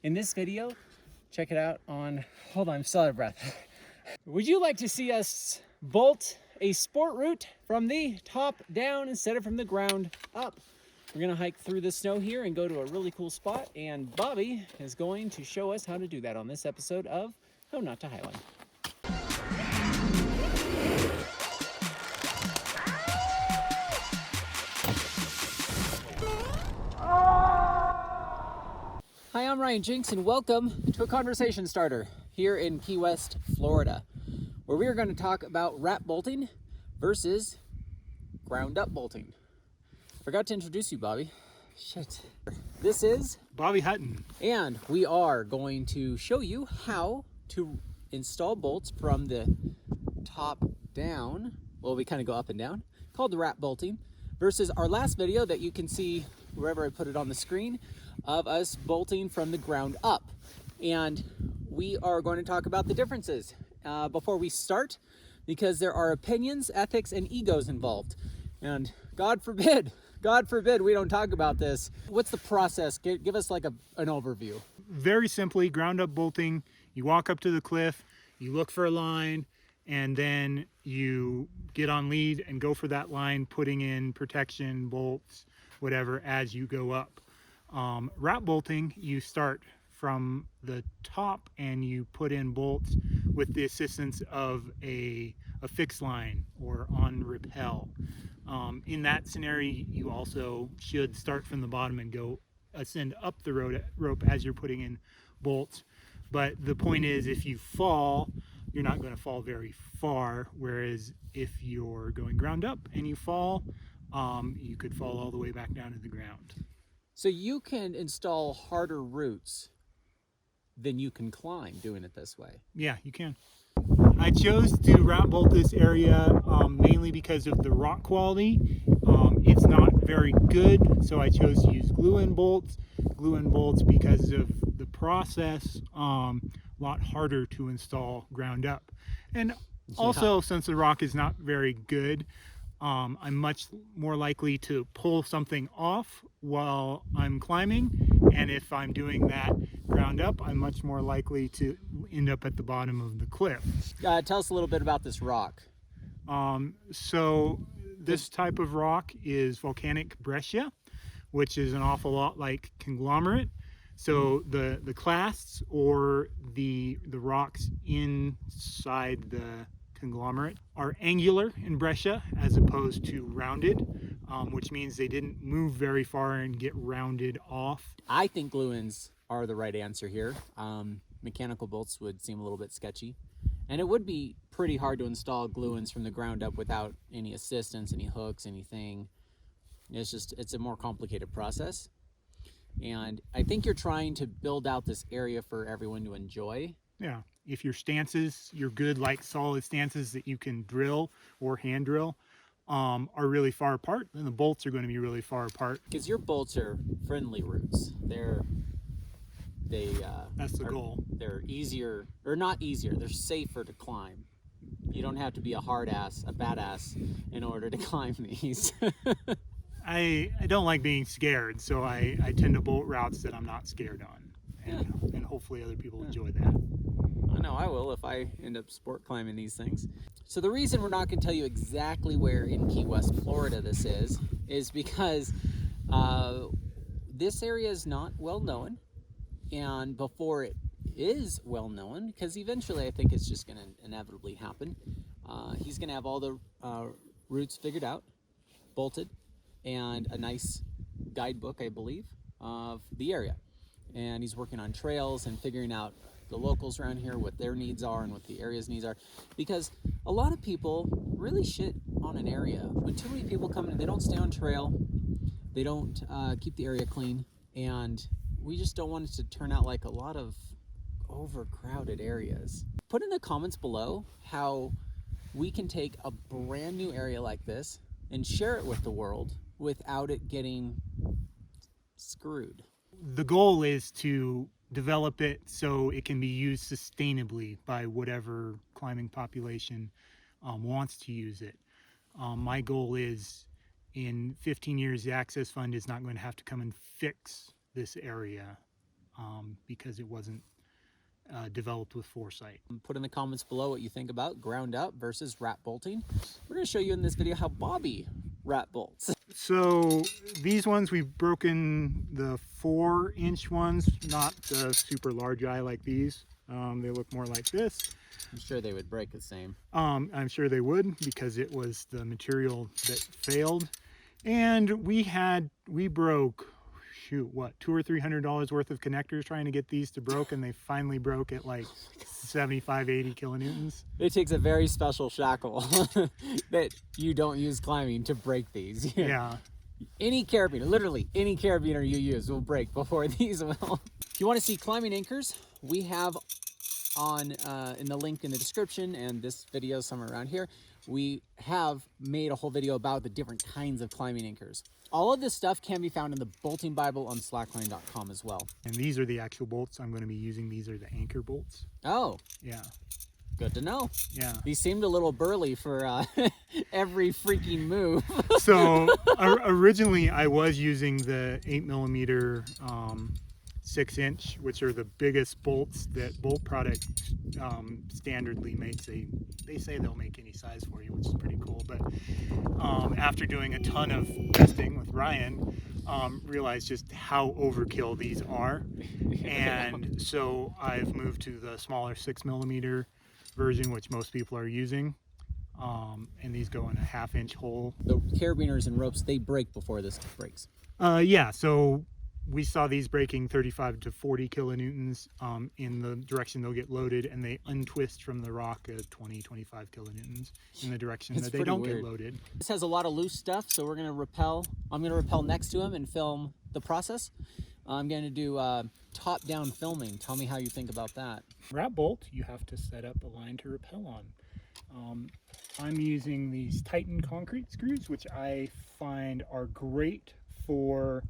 In this video, check it out on, hold on, I'm still out of breath. Would you like to see us bolt a sport route from the top down instead of from the ground up? We're gonna hike through the snow here and go to a really cool spot, and Bobby is going to show us how to do that on this episode of How Not to Highline. Hi, I'm Ryan Jinks, and welcome to a conversation starter here in Key West, Florida, where we are going to talk about wrap bolting versus ground up bolting. Forgot to introduce you, Bobby. Shit. This is Bobby Hutton. And we are going to show you how to install bolts from the top down. Well, we kind of go up and down, called the wrap bolting, versus our last video that you can see wherever I put it on the screen of us bolting from the ground up. And we are going to talk about the differences before we start, because there are opinions, ethics, and egos involved. And God forbid we don't talk about this. What's the process? Give us like an overview. Very simply, ground up bolting, you walk up to the cliff, you look for a line, and then you get on lead and go for that line, putting in protection, bolts, whatever, as you go up. Wrap bolting, you start from the top and you put in bolts with the assistance of a fixed line or on rappel. In that scenario, you also should start from the bottom and go ascend up the rope as you're putting in bolts. But the point is, if you fall, you're not going to fall very far. Whereas if you're going ground up and you fall, you could fall all the way back down to the ground. So you can install harder routes than you can climb doing it this way. Yeah, you can. I chose to wrap bolt this area mainly because of the rock quality. It's not very good, so I chose to use glue-in bolts. Glue-in bolts, because of the process, a lot harder to install ground up. And also, since the rock is not very good, I'm much more likely to pull something off while I'm climbing, and if I'm doing that ground up, I'm much more likely to end up at the bottom of the cliff. Tell us a little bit about this rock. So this type of rock is volcanic breccia, which is an awful lot like conglomerate. So the clasts or the rocks inside the conglomerate are angular in breccia as opposed to rounded, which means they didn't move very far and get rounded off. I think glue-ins are the right answer here. Mechanical bolts would seem a little bit sketchy, and it would be pretty hard to install glue-ins from the ground up without any assistance, any hooks, anything. It's a more complicated process, and I think you're trying to build out this area for everyone to enjoy. Yeah, if your stances, your good like solid stances that you can drill or hand drill, are really far apart, then the bolts are going to be really far apart. Because your bolts are friendly routes. That's the goal. They're easier, or not easier, they're safer to climb. You don't have to be a badass in order to climb these. I don't like being scared, so I tend to bolt routes that I'm not scared on. And hopefully other people enjoy that. I know I will if I end up sport climbing these things. So the reason we're not going to tell you exactly where in Key West, Florida this is because this area is not well known, and before it is well known, because eventually I think it's just going to inevitably happen, he's going to have all the routes figured out, bolted, and a nice guidebook, I believe, of the area. And he's working on trails and figuring out the locals around here, what their needs are and what the area's needs are. Because a lot of people really shit on an area. When too many people come in, they don't stay on trail, they don't keep the area clean, and we just don't want it to turn out like a lot of overcrowded areas. Put in the comments below how we can take a brand new area like this and share it with the world without it getting screwed. The goal is to develop it so it can be used sustainably by whatever climbing population wants to use it. My goal is in 15 years, the Access Fund is not going to have to come and fix this area. because it wasn't developed with foresight. Put in the comments below what you think about ground up versus rat bolting. We're going to show you in this video how Bobby rat bolts. So these ones, we've broken the 4-inch ones, not the super large eye like these. They look more like this. I'm sure they would break the same. I'm sure they would, because it was the material that failed. And we broke, shoot, what, $200 or $300 worth of connectors trying to get these to broke, and they finally broke at like 75, 80 kilonewtons. It takes a very special shackle that you don't use climbing to break these. Yeah. Any carabiner, literally any carabiner you use will break before these will. If you want to see climbing anchors, we have on in the link in the description and this video somewhere around here, we have made a whole video about the different kinds of climbing anchors. All of this stuff can be found in the bolting Bible on slackline.com as well. And these are the actual bolts I'm going to be using. These are the anchor bolts. Oh, Yeah. good to know. Yeah. These seemed a little burly for every freaking move. So originally I was using the 8mm 6-inch, which are the biggest bolts that Bolt Product standardly makes. They say they'll make any size for you, which is pretty cool. But after doing a ton of testing with Ryan, realized just how overkill these are. And so I've moved to the smaller 6mm version, which most people are using. And these go in a 1/2-inch hole. The carabiners and ropes, they break before this breaks. Yeah, so we saw these breaking 35 to 40 kilonewtons in the direction they'll get loaded, and they untwist from the rock at 20, 25 kilonewtons in the direction It's that they pretty don't weird. get loaded. This has a lot of loose stuff, so we're gonna rappel. I'm gonna rappel next to him and film the process. I'm gonna do top-down filming. Tell me how you think about that. Rat bolt, you have to set up a line to rappel on. I'm using these Titan concrete screws, which I find are great for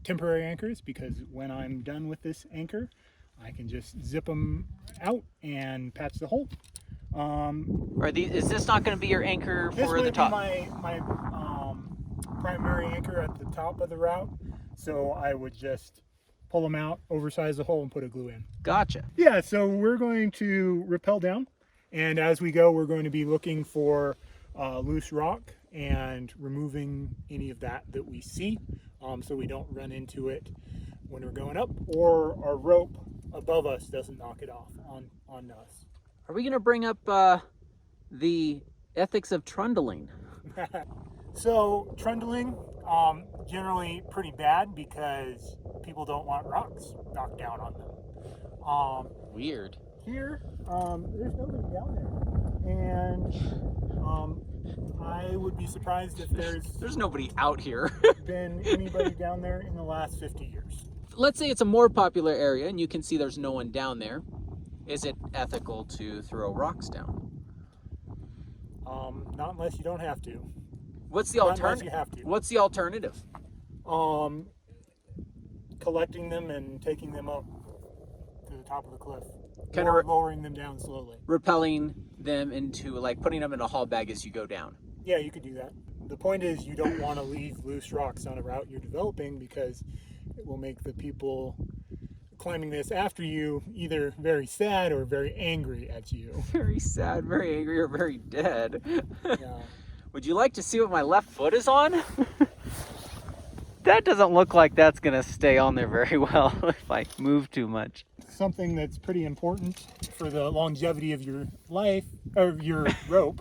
temporary anchors, because when I'm done with this anchor, I can just zip them out and patch the hole. Is this not going to be your anchor This for might the top? be my primary anchor at the top of the route, so I would just pull them out, oversize the hole, and put a glue in. Gotcha. Yeah, so we're going to rappel down, and as we go, we're going to be looking for loose rock and removing any of that we see, so we don't run into it when we're going up, or our rope above us doesn't knock it off on us. Are we going to bring up the ethics of trundling? So trundling, generally pretty bad, because people don't want rocks knocked down on them. Weird. Here, there's nobody down there, and I would be surprised if There's nobody out here. been anybody down there in the last 50 years. Let's say it's a more popular area and you can see there's no one down there. Is it ethical to throw rocks down? Not unless you don't have to. What's the Not unless alternative? you have to. What's the alternative? Collecting them and taking them up to the top of the cliff, Kinda or lowering them down slowly. Rappelling them into, like, putting them in a haul bag as you go down. Yeah, you could do that. The point is, you don't want to leave loose rocks on a route you're developing, because it will make the people climbing this after you either very sad or very angry at you. Very sad, very angry, or very dead. Yeah. Would you like to see what my left foot is on? That doesn't look like that's gonna stay on there very well if I move too much. Something that's pretty important for the longevity of your life, or your rope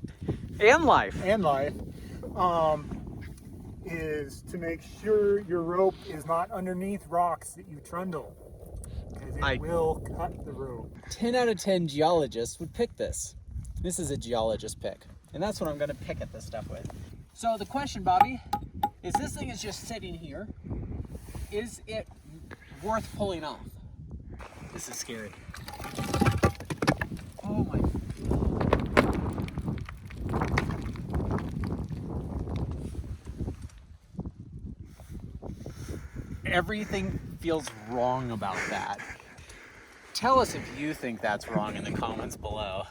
And life. and life, is to make sure your rope is not underneath rocks that you trundle, because it will cut the rope. 10 out of 10 geologists would pick this. This is a geologist pick. And that's what I'm gonna pick at this stuff with. So the question, Bobby, is this thing is just sitting here. Is it worth pulling off? This is scary. Oh my. Everything feels wrong about that. Tell us if you think that's wrong in the comments below.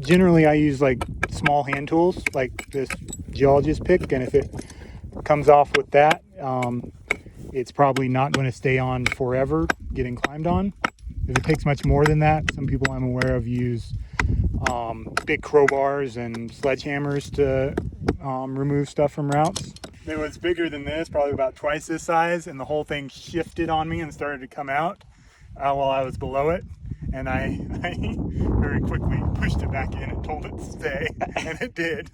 Generally, I use like small hand tools, like this geologist pick, and if it comes off with that, it's probably not going to stay on forever getting climbed on. If it takes much more than that, some people I'm aware of use big crowbars and sledgehammers to remove stuff from routes. It was bigger than this, probably about twice this size, and the whole thing shifted on me and started to come out while I was below it. And I very quickly pushed it back in and told it to stay, and it did.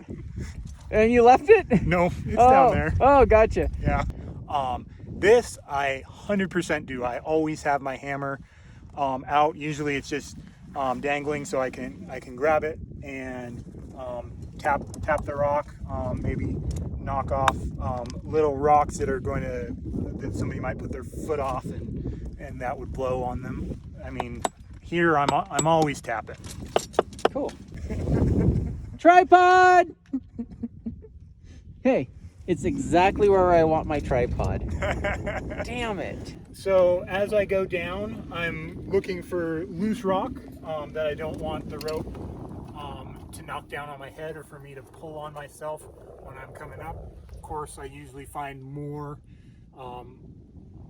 And you left it? No, it's down there. Oh, gotcha. Yeah. This I 100% do. I always have my hammer out. Usually it's just dangling, so I can grab it and tap the rock. Maybe knock off little rocks that somebody might put their foot off, and that would blow on them. I mean, here I'm always tapping. Cool. Tripod. Hey, it's exactly where I want my tripod. Damn it. So as I go down, I'm looking for loose rock that I don't want the rope to knock down on my head or for me to pull on myself when I'm coming up. Of course, I usually find more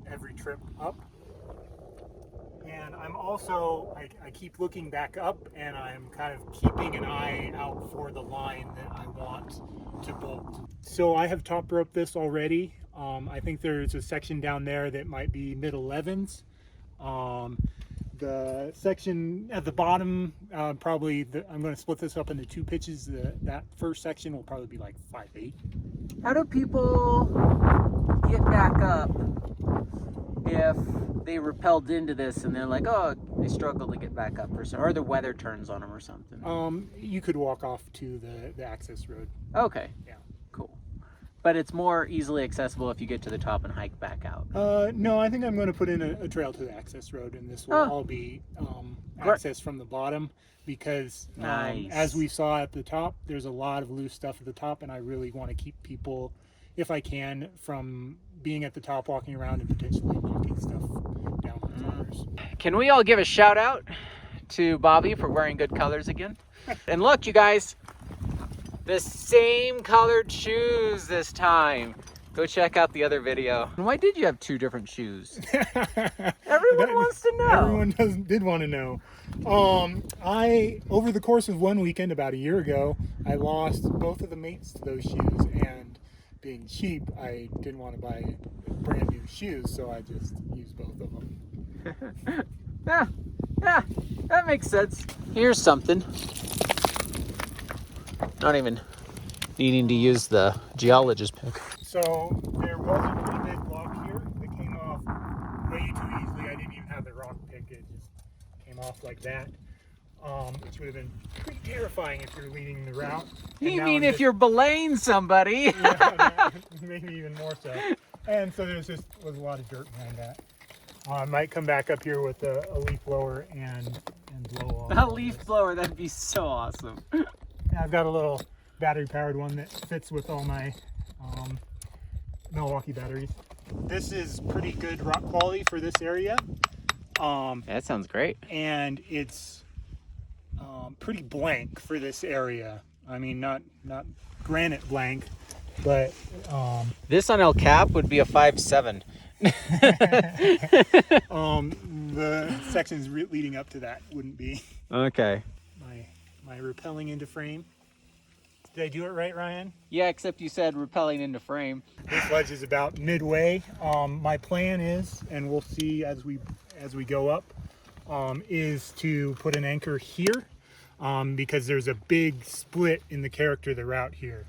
every trip up. And I'm also, I keep looking back up, and I'm kind of keeping an eye out for the line that I want to bolt. So I have top roped this already. I think there's a section down there that might be mid 11s. The section at the bottom, I'm going to split this up into 2 pitches. That first section will probably be like 5'8". How do people get back up if they rappelled into this and they're like, oh, they struggle to get back up, or the weather turns on them or something? You could walk off to the access road. Okay. Yeah. Cool. But it's more easily accessible if you get to the top and hike back out. No, I think I'm going to put in a trail to the access road, and this will all be access from the bottom, because Nice. as we saw at the top, there's a lot of loose stuff at the top, and I really want to keep people, if I can, from being at the top, walking around and potentially knocking stuff down the corners. Can we all give a shout out to Bobby for wearing good colors again? And look, you guys, the same colored shoes this time. Go check out the other video. And why did you have 2 different shoes? Everyone wants to know. Everyone did want to know. Over the course of one weekend about a year ago, I lost both of the mates to those shoes, and being cheap, I didn't want to buy brand new shoes, so I just used both of them. Yeah, that makes sense. Here's something. Not even needing to use the geologist pick. So there was a pretty big block here that came off way too easily. I didn't even have the rock pick. It just came off like that, which would have been pretty terrifying if you're leading the route. You mean if you're belaying somebody? Yeah, maybe even more so. And so was a lot of dirt behind that. I might come back up here with a leaf blower and blow off. A leaf blower, that'd be so awesome. I've got a little battery-powered one that fits with all my Milwaukee batteries. This is pretty good rock quality for this area. That sounds great. And it's pretty blank for this area. I mean, not granite blank, but this on El Cap would be a 5.7. The sections leading up to that wouldn't be. Okay. My rappelling into frame. Did I do it right, Ryan? Yeah, except you said rappelling into frame. This ledge is about midway. My plan is, and we'll see as we go up, is to put an anchor here, because there's a big split in the character of the route here.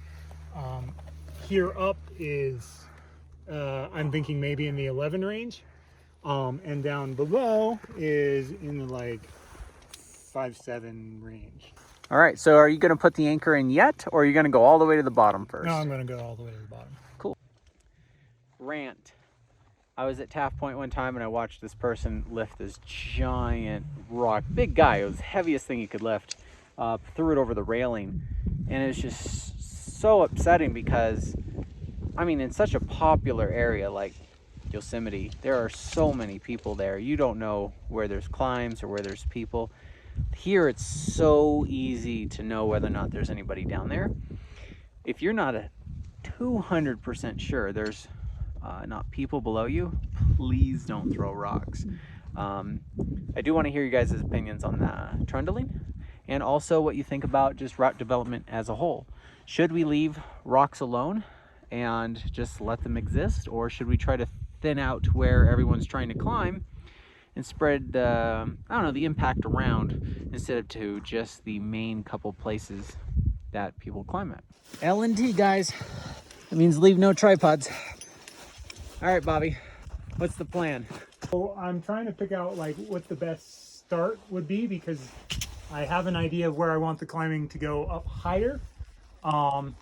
Here up is, I'm thinking maybe in the 11 range, and down below is in the like 5-7 range. All right, so are you going to put the anchor in yet, or are you going to go all the way to the bottom first? No, I'm going to go all the way to the bottom. Cool. Rant. I was at Taft Point one time and I watched this person lift this giant rock. Big guy, it was the heaviest thing he could lift. Threw it over the railing. And it was just so upsetting because, I mean, in such a popular area like Yosemite, there are so many people there. You don't know where there's climbs or where there's people. Here it's so easy to know whether or not there's anybody down there. If you're not 200% sure there's not people below you, please don't throw rocks. I do want to hear you guys' opinions on the trundling, and also what you think about just route development as a whole. Should we leave rocks alone and just let them exist, or should we try to thin out where everyone's trying to climb and spread I don't know, the impact around instead of to just the main couple places that people climb at? L&T, guys. That means leave no tripods. All right, Bobby, what's the plan? So I'm trying to pick out like what the best start would be, because I have an idea of where I want the climbing to go up higher. I'm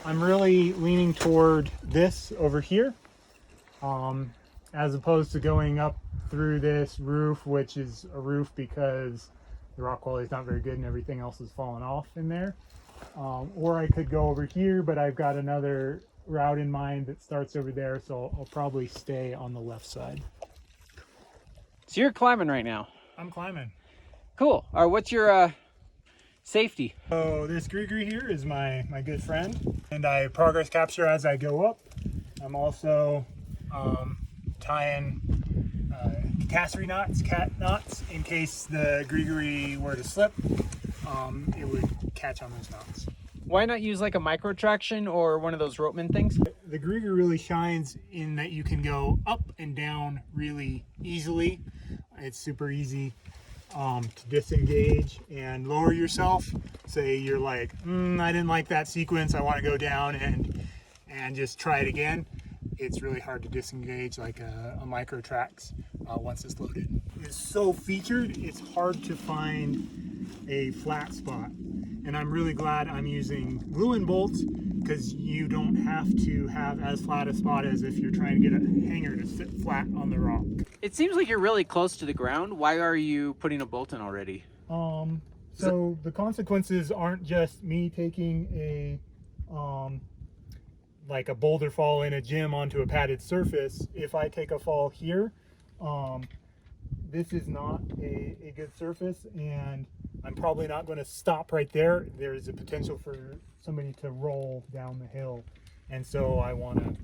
really leaning toward this over here, as opposed to going up through this roof, which is a roof because the rock quality is not very good and everything else is falling off in there. Or I could go over here, but I've got another route in mind that starts over there, so I'll probably stay on the left side. So you're climbing right now. I'm climbing. Cool. All right, what's your safety? So this Grigri here is my good friend, and I progress capture as I go up. I'm also tying catassery knots, cat knots, in case the Grigri were to slip. It would catch on those knots. Why not use like a micro traction or one of those ropeman things? The Grigri really shines in that you can go up and down really easily. It's super easy to disengage and lower yourself. Say you're like, I didn't like that sequence, I want to go down and just try it again. It's really hard to disengage like a micro tracks once it's loaded. It's so featured, it's hard to find a flat spot. And I'm really glad I'm using glue-in bolts, because you don't have to have as flat a spot as if you're trying to get a hanger to sit flat on the rock. It seems like you're really close to the ground. Why are you putting a bolt in already? So the consequences aren't just me taking a like a boulder fall in a gym onto a padded surface. If I take a fall here, this is not a good surface, and I'm probably not going to stop right there. There's a potential for somebody to roll down the hill, and so I want to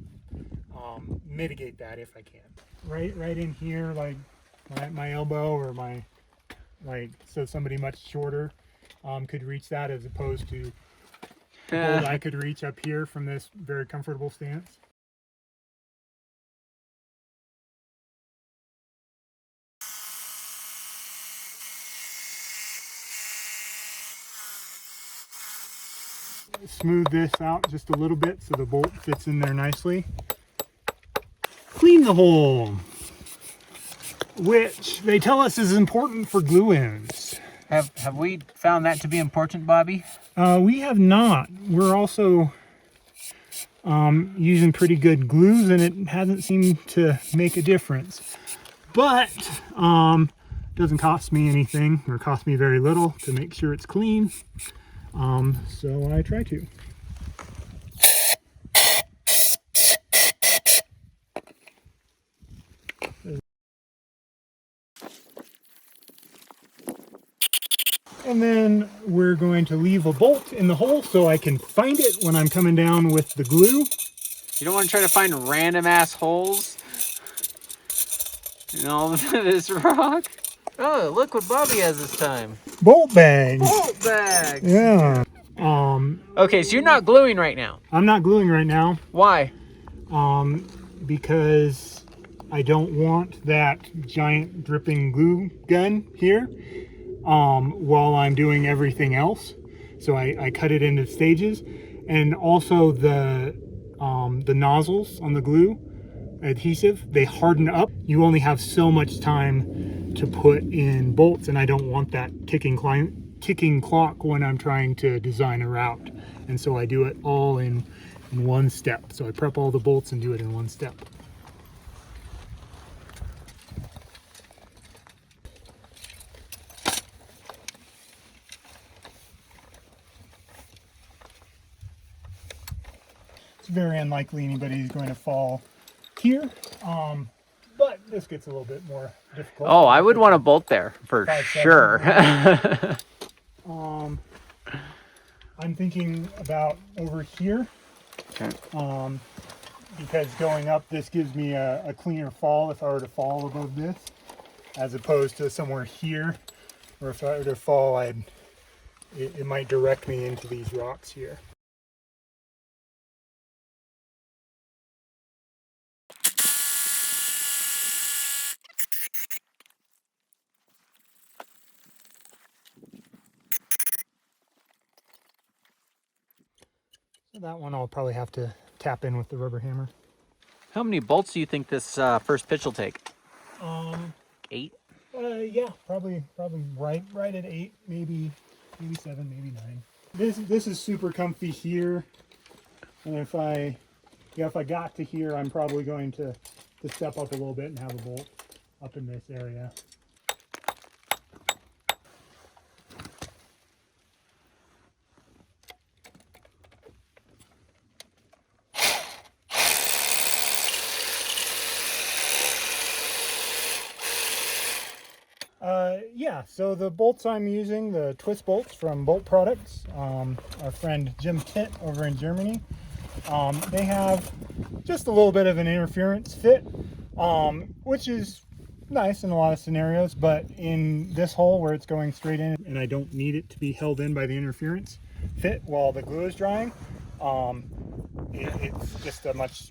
mitigate that if I can. Right in here, like my elbow, or my, like, so somebody much shorter could reach that, as opposed to I could reach up here from this very comfortable stance. Smooth this out just a little bit so the bolt fits in there nicely. Clean the hole, which they tell us is important for glue-ins. Have we found that to be important, Bobby? We have not. We're also using pretty good glues, and it hasn't seemed to make a difference. But doesn't cost me anything, or cost me very little to make sure it's clean. So I try to. And then we're going to leave a bolt in the hole so I can find it when I'm coming down with the glue. You don't want to try to find random ass holes in all of this rock? Oh, look what Bobby has this time. Bolt bags. Bolt bags. Yeah. Okay, so you're not gluing right now. I'm not gluing right now. Why? Because I don't want that giant dripping glue gun here while I'm doing everything else. So I cut it into stages, and also the nozzles on the glue adhesive, they harden up. You only have so much time to put in bolts, and I don't want that ticking clock when I'm trying to design a route. And so I do it all in one step. So I prep all the bolts and do it in one step. It's very unlikely anybody's going to fall here, but this gets a little bit more difficult. Oh, I would want a bolt there for sure. I'm thinking about over here. Okay. because going up this gives me a cleaner fall if I were to fall above this, as opposed to somewhere here, or if I were to fall, it might direct me into these rocks here. So that one I'll probably have to tap in with the rubber hammer. How many bolts do you think this first pitch will take? 8? Yeah, probably right at 8, maybe 7, maybe 9. This is super comfy here, and if I got to here, I'm probably going to step up a little bit and have a bolt up in this area. Yeah, so the bolts I'm using, the twist bolts from Bolt Products, our friend Jim Titt over in Germany, they have just a little bit of an interference fit, which is nice in a lot of scenarios, but in this hole where it's going straight in and I don't need it to be held in by the interference fit while the glue is drying, it's just a much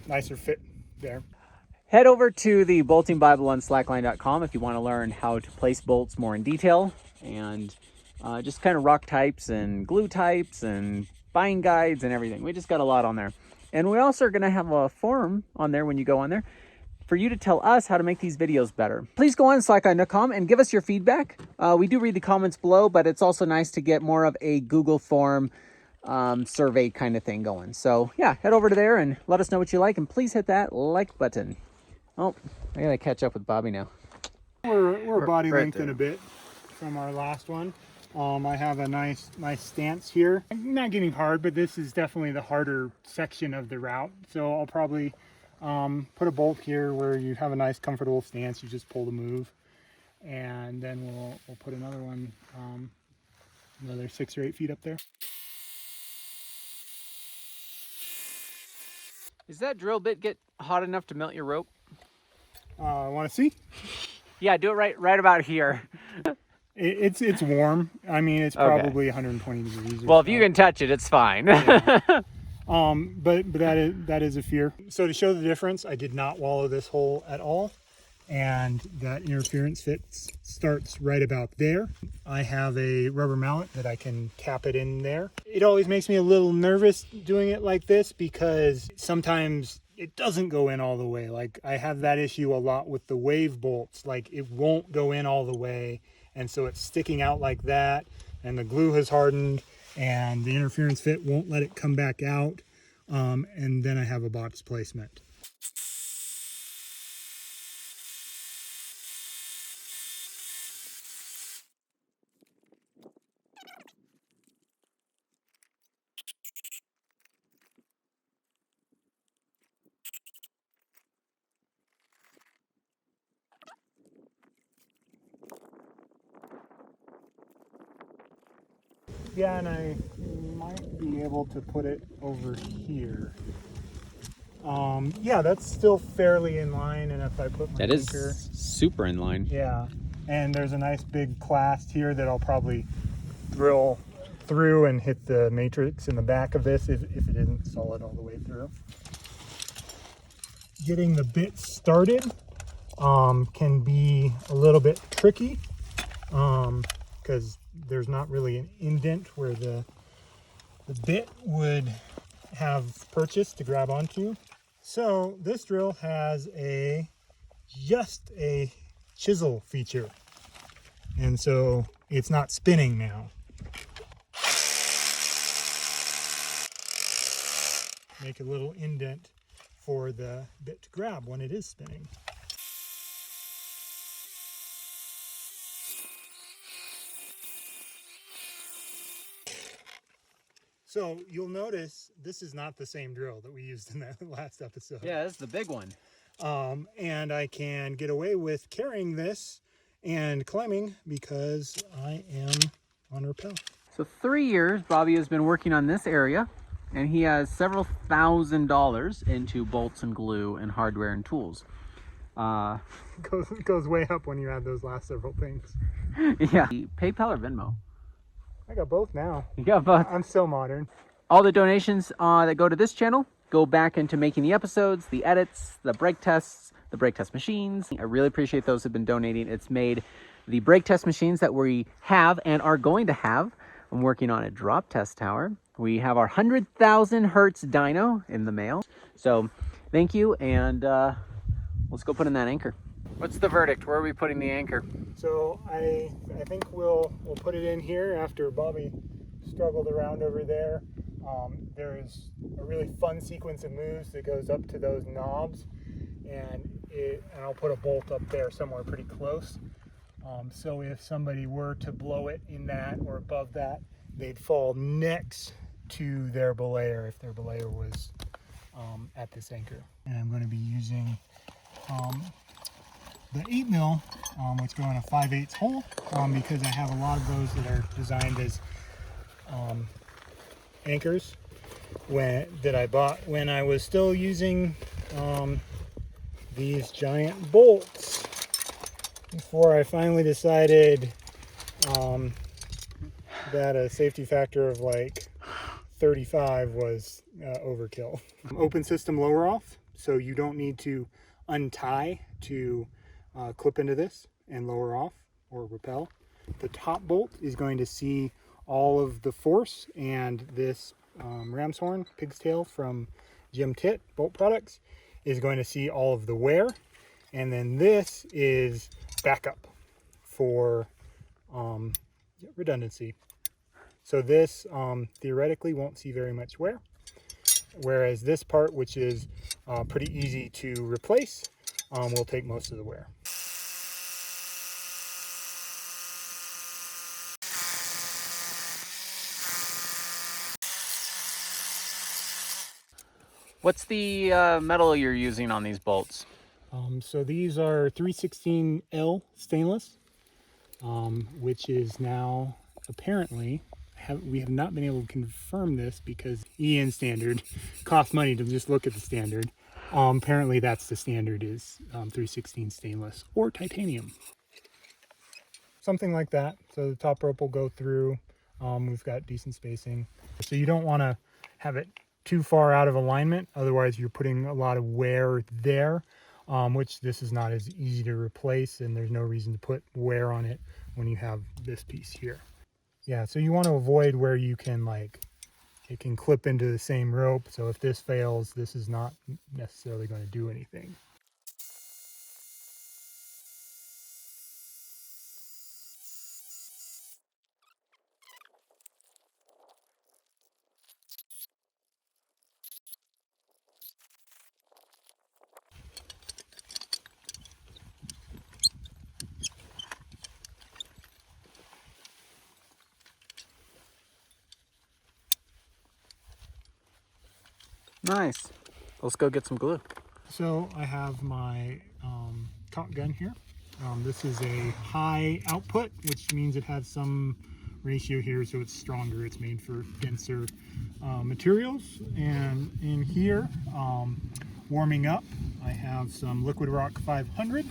nicer fit there. Head over to the Bolting Bible on slackline.com if you want to learn how to place bolts more in detail, and just kind of rock types and glue types and buying guides and everything. We just got a lot on there. And we also are going to have a forum on there when you go on there for you to tell us how to make these videos better. Please go on slackline.com and give us your feedback. We do read the comments below, but it's also nice to get more of a Google form survey kind of thing going. So yeah, head over to there and let us know what you like, and please hit that like button. Oh, I gotta catch up with Bobby now. We're body right lengthened there. a bit from our last one. I have a nice stance here. I'm not getting hard, but this is definitely the harder section of the route. So I'll probably put a bolt here where you have a nice comfortable stance. You just pull the move, and then we'll put another one, another 6 or 8 feet up there. Does that drill bit get hot enough to melt your rope? Want to see? Yeah, do it right about here. It's warm. I mean, it's Okay. probably 120 degrees. Well, if you can touch it, it's fine. Yeah. But that is a fear. So to show the difference, I did not wallow this hole at all, and that interference fit starts right about there. I have a rubber mallet that I can tap it in there. It always makes me a little nervous doing it like this because sometimes it doesn't go in all the way. Like I have that issue a lot with the wave bolts. Like it won't go in all the way, and so it's sticking out like that, and the glue has hardened and the interference fit won't let it come back out, and then I have a box placement. Yeah, and I might be able to put it over here. Yeah, that's still fairly in line, and if I put my That is finger, super in line. yeah, and there's a nice big clasp here that I'll probably drill through and hit the matrix in the back of this if it isn't solid all the way through. Getting the bit started can be a little bit tricky because there's not really an indent where the bit would have purchase to grab onto. So this drill has just a chisel feature, and so it's not spinning now. Make a little indent for the bit to grab when it is spinning. So you'll notice this is not the same drill that we used in that last episode. Yeah, that's the big one. And I can get away with carrying this and climbing because I am on rappel. So 3 years Bobby has been working on this area, and he has several $1,000s into bolts and glue and hardware and tools. Goes way up when you add those last several things. Yeah. PayPal or Venmo? I got both now. You got both. I'm so modern. All the donations that go to this channel go back into making the episodes, the edits, the brake tests, the brake test machines. I really appreciate those who've been donating. It's made the brake test machines that we have and are going to have. I'm working on a drop test tower. We have our 100,000 hertz dyno in the mail. So thank you, and let's go put in that anchor. What's the verdict? Where are we putting the anchor? So I think we'll put it in here after Bobby struggled around over there. There is a really fun sequence of moves that goes up to those knobs, and I'll put a bolt up there somewhere pretty close. So if somebody were to blow it in that or above that, they'd fall next to their belayer if their belayer was at this anchor. And I'm going to be using the 8 mil, which go in a 5/8 hole, because I have a lot of those that are designed as anchors that I bought when I was still using these giant bolts before I finally decided that a safety factor of like 35 was overkill. Open system lower off, so you don't need to untie to clip into this and lower off or repel. The top bolt is going to see all of the force, and this ram's horn, pig's tail from Jim Titt Bolt Products, is going to see all of the wear. And then this is backup for redundancy. So this theoretically won't see very much wear, whereas this part, which is pretty easy to replace, will take most of the wear. What's the metal you're using on these bolts? So these are 316L stainless, which is now apparently, we have not been able to confirm this because EN standard costs money to just look at the standard. Apparently that's the standard, is 316 stainless or titanium. Something like that. So the top rope will go through. We've got decent spacing. So you don't want to have it too far out of alignment, otherwise you're putting a lot of wear there, which this is not as easy to replace, and there's no reason to put wear on it when you have this piece here. Yeah, so you want to avoid where you can, like, it can clip into the same rope, so if this fails, this is not necessarily going to do anything. Nice. Let's go get some glue. So I have my caulk gun here. This is a high output, which means it has some ratio here, so it's stronger. It's made for denser materials. And in here, warming up, I have some Liquid Rock 500,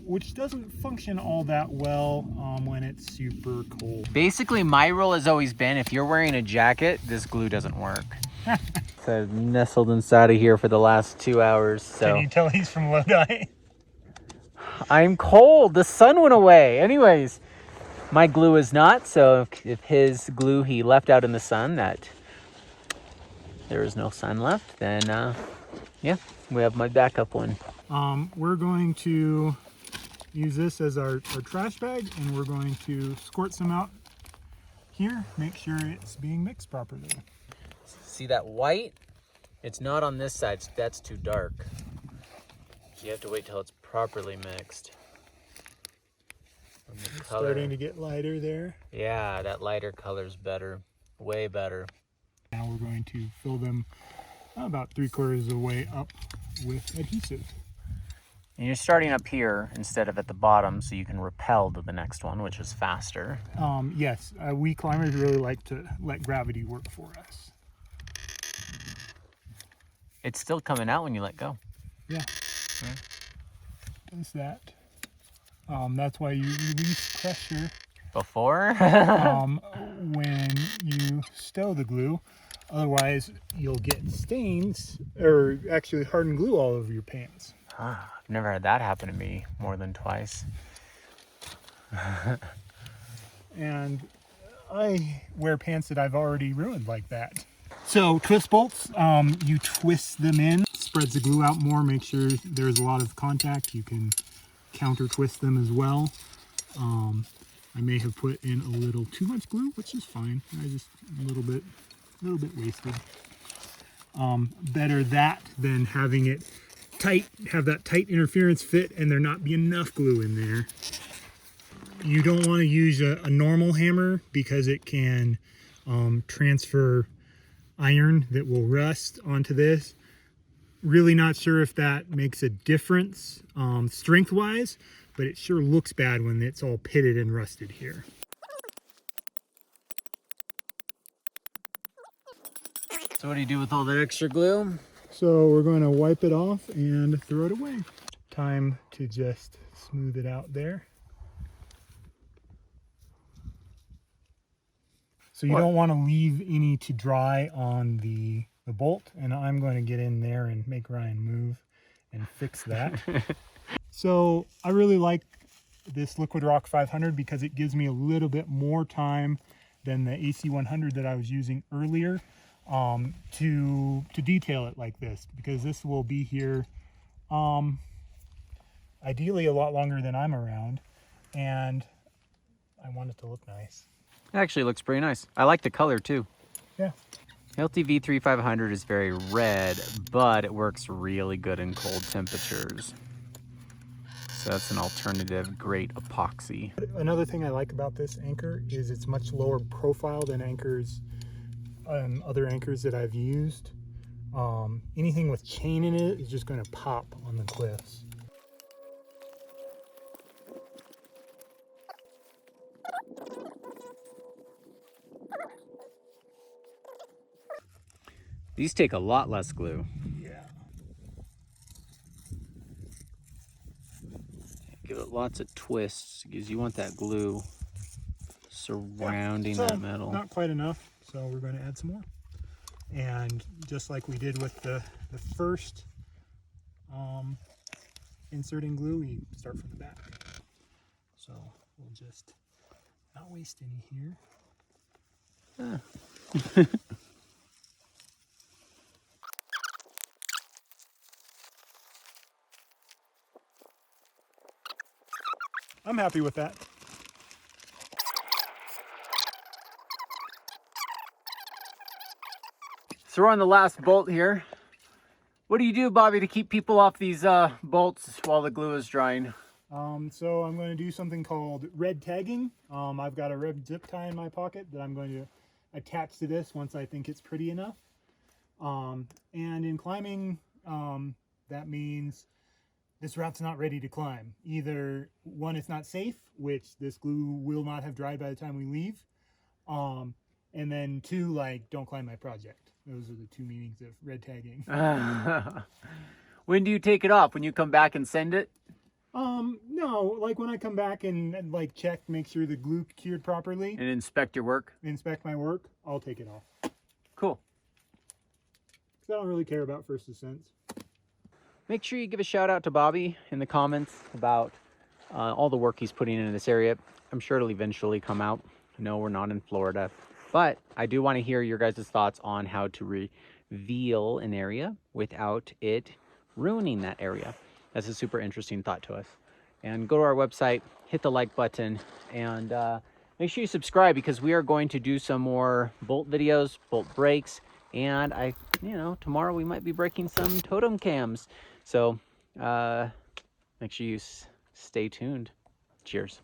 which doesn't function all that well when it's super cold. Basically, my rule has always been, if you're wearing a jacket, this glue doesn't work. So I've nestled inside of here for the last 2 hours. So Can you tell he's from Lodi? I'm cold. The sun went away. Anyways, my glue is not. So if his glue he left out in the sun, that there is no sun left, then yeah, we have my backup one. We're going to use this as our trash bag, and we're going to squirt some out here, make sure it's being mixed properly. See that white? It's not on this side. That's too dark. So you have to wait till it's properly mixed. Starting to get lighter there. Yeah, that lighter color's better. Way better. Now we're going to fill them about 3/4 of the way up with adhesive. And you're starting up here instead of at the bottom, so you can rappel to the next one, which is faster. Yes, we climbers really like to let gravity work for us. It's still coming out when you let go. Yeah. Does that. That's why you release pressure Before? when you stow the glue. Otherwise, you'll get stains, or actually hardened glue all over your pants. I've never had that happen to me more than twice. And I wear pants that I've already ruined like that. So twist bolts, you twist them in, spreads the glue out more, make sure there's a lot of contact. You can counter twist them as well. I may have put in a little too much glue, which is fine. I just a little bit wasted. Better that than having it tight, have that tight interference fit and there not be enough glue in there. You don't want to use a normal hammer because it can transfer iron that will rust onto this. Really not sure if that makes a difference strength wise, but it sure looks bad when it's all pitted and rusted here. So what do you do with all that extra glue? So we're going to wipe it off and throw it away. Time to just smooth it out there. So you don't want to leave any to dry on the bolt, and I'm going to get in there and make Ryan move and fix that. So I really like this Liquid Rock 500 because it gives me a little bit more time than the AC100 that I was using earlier to detail it like this, because this will be here ideally a lot longer than I'm around, and I want it to look nice. It actually looks pretty nice. I like the color too. Yeah. LTV 3500 is very red, but it works really good in cold temperatures. So that's an alternative great epoxy. Another thing I like about this anchor is it's much lower profile than anchors, other anchors that I've used. Anything with chain in it is just going to pop on the cliffs. These take a lot less glue. Yeah. Give it lots of twists because you want that glue surrounding So, that metal. Not quite enough, so we're going to add some more. And just like we did with the first inserting glue, we start from the back. So we'll just not waste any here. I'm happy with that. Throw on the last bolt here. What do you do, Bobby, to keep people off these bolts while the glue is drying? So I'm going to do something called red tagging. I've got a red zip tie in my pocket that I'm going to attach to this once I think it's pretty enough. And in climbing, that means this route's not ready to climb. Either one, it's not safe, which this glue will not have dried by the time we leave. And then two, like, don't climb my project. Those are the two meanings of red tagging. When do you take it off? When you come back and send it? No, like when I come back and like check, make sure the glue cured properly, And inspect your work? inspect my work, I'll take it off. Cool. Because I don't really care about first ascents. Make sure you give a shout out to Bobby in the comments about all the work he's putting into this area. I'm sure it'll eventually come out. No, we're not in Florida. But I do want to hear your guys' thoughts on how to reveal an area without it ruining that area. That's a super interesting thought to us. And go to our website, hit the like button, and make sure you subscribe, because we are going to do some more bolt videos, bolt breaks, and tomorrow we might be breaking some totem cams. So make sure you stay tuned. Cheers.